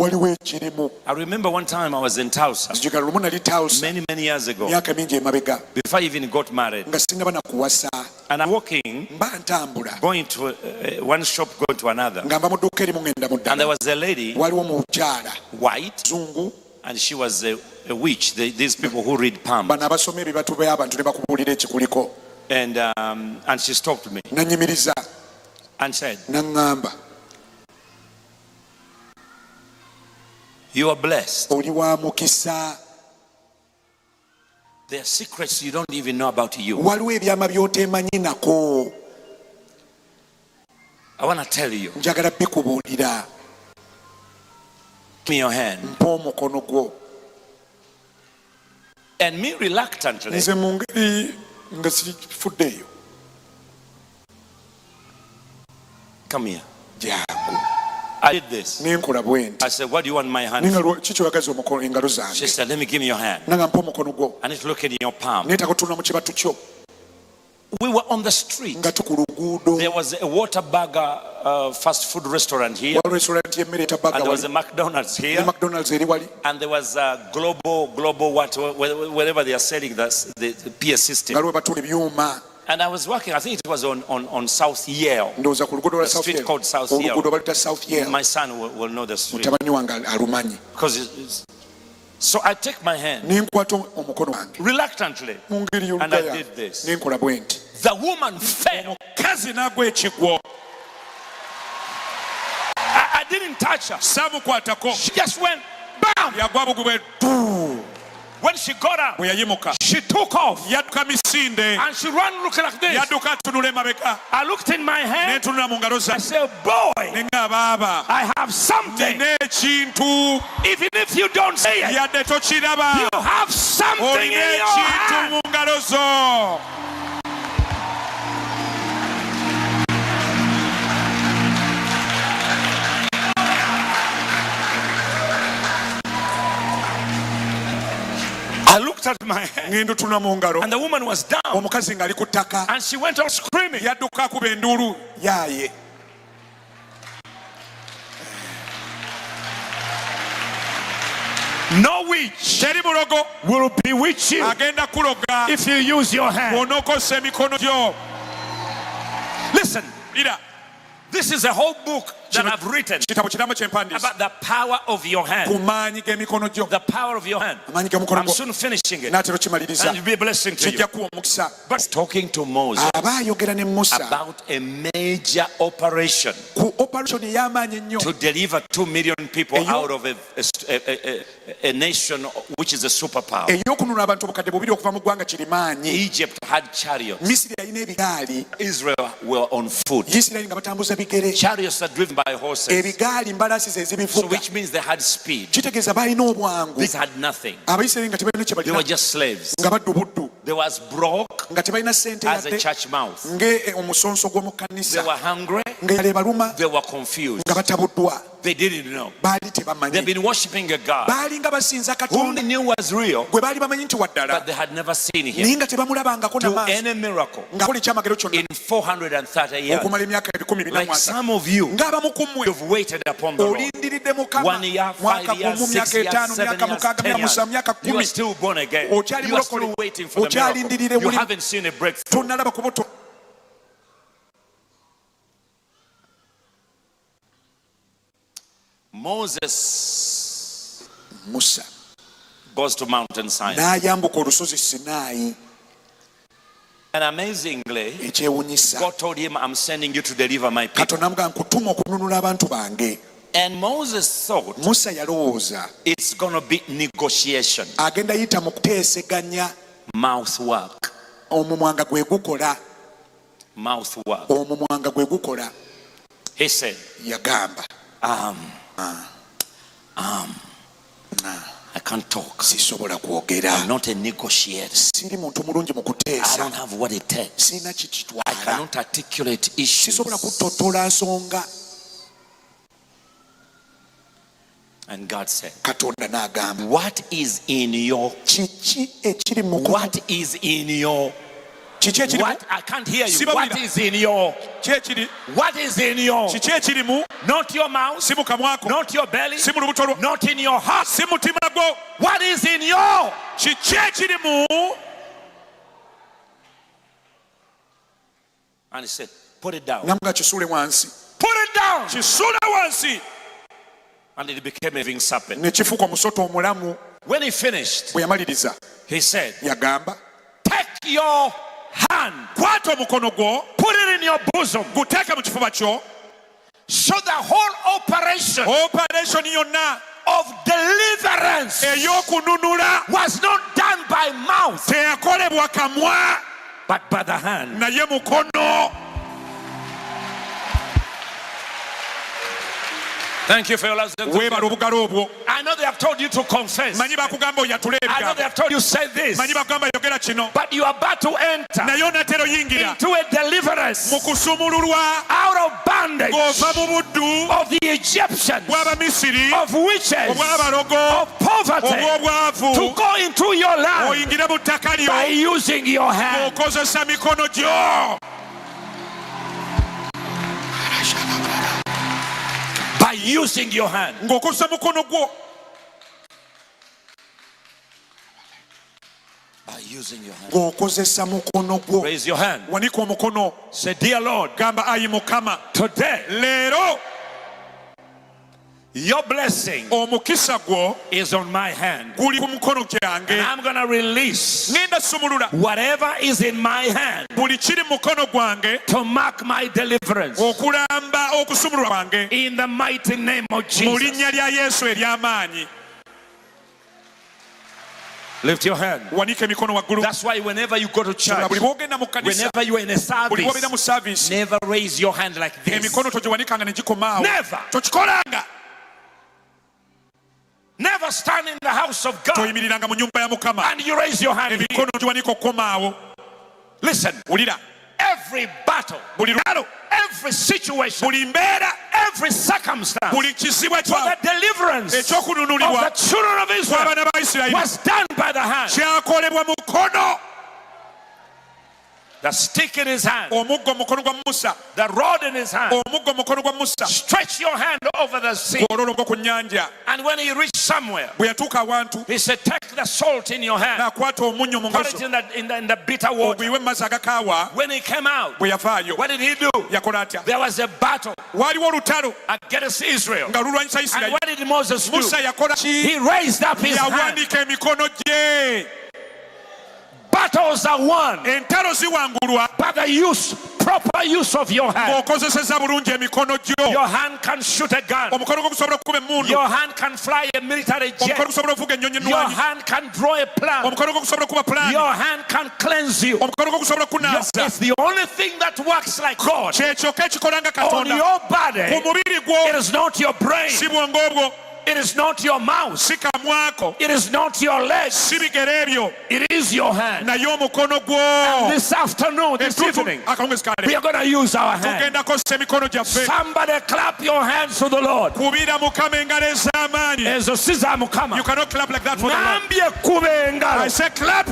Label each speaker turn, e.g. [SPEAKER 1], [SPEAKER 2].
[SPEAKER 1] I remember one time I was in Tulsa many years ago, before I even got married, and I'm walking, going to one shop, going to another, and there was a lady, white, and she was a witch. These people who read palms. And she stopped me and said, "You are blessed. There are secrets you don't even know about you. I want to tell you. Give me your hand." And me reluctantly, come here. I did this. I said, "What do you want my hand for?" She said, "Let me give me your hand. I need to look in your palm." We were on the street. There was a water burger fast food restaurant here, and there was a McDonald's here, and there was a global wherever they are selling the PS system. And I was walking, I think it was on South Yale, a street called South Yale. My son will know the street. So I take my hand reluctantly, and I did this. The woman fell. I didn't touch her. She just went bam. When she got up, she took off and she ran looking like this. I looked in my hand. I said, "Boy, I have something. Even if you don't say it, you have something in your hand." I looked at my hand, and the woman was down, and she went on screaming. No witch will bewitch you if you use your hand. Listen, this is a whole book that I've written about the power of your hand. The power of your hand. I'm soon finishing it, and it'll be a blessing to you. But talking to Moses about a major operation to deliver 2 million people out of a nation which is a superpower. Egypt had chariots. Israel were on foot. Chariots are driven by horses, so which means they had speed. These had nothing. They were just slaves. They was broke as a church mouse. They were hungry. They were confused. They didn't know. They've been worshiping a God whom they knew was real, but they had never seen him do any miracle in 430 years. Like some of you, you've waited upon the Lord. 1 year, 5 years, 6 years, 7 years, 10 years. You are still born again. You are still waiting for the miracle. You haven't seen a breakthrough. Musa goes to Mountain Sinai, and amazingly, God told him, "I'm sending you to deliver my people." And Moses thought it's going to be negotiation, mouth work. Mouth work. He said, I can't talk. I'm not a negotiator. I don't have what it takes. I cannot articulate issues. And God said, what is in your What? I can't hear you. What is in your? What is in your? Not your mouth. Not your belly. Not in your heart. What is in your? And he said, put it down. Put it down. And it became a living serpent. When he finished, he said, take your hand, put it in your bosom. So the whole operation of deliverance was not done by mouth, but by the hand. Thank you for your last. I know they have told you to confess. I know they have told you say this. But you are about to enter into a deliverance out of bondage of the Egyptians, of witches, of poverty, to go into your land by using your hand. By using your hand. By using your hand. Raise your hand. Say, dear Lord, today your blessing is on my hand. And I'm going to release whatever is in my hand to mark my deliverance. In the mighty name of Jesus. Lift your hand. That's why whenever you go to church, whenever you are in a service, never raise your hand like this. Never. Never stand in the house of God and you raise your hand here. Listen, every battle, every situation, every circumstance for the deliverance of the children of Israel was done by the hand. The stick in his hand, the rod in his hand. Stretch your hand over the sea. And when he reached somewhere, he said, take the salt in your hand, put it in the bitter water. When he came out, what did he do? There was a battle against Israel. And what did Moses do? He raised up his hand. Battles are won by the proper use of your hand. Your hand can shoot a gun. Your hand can fly a military jet. Your hand can draw a plan. Your hand can cleanse you. It's the only thing that works like God on your body. It is not your brain. It is not your mouth. It is not your legs. It is your hand. And this afternoon, this evening, we are going to use our hand. Somebody clap your hands to the Lord. You cannot clap like that for the Lord. I say clap your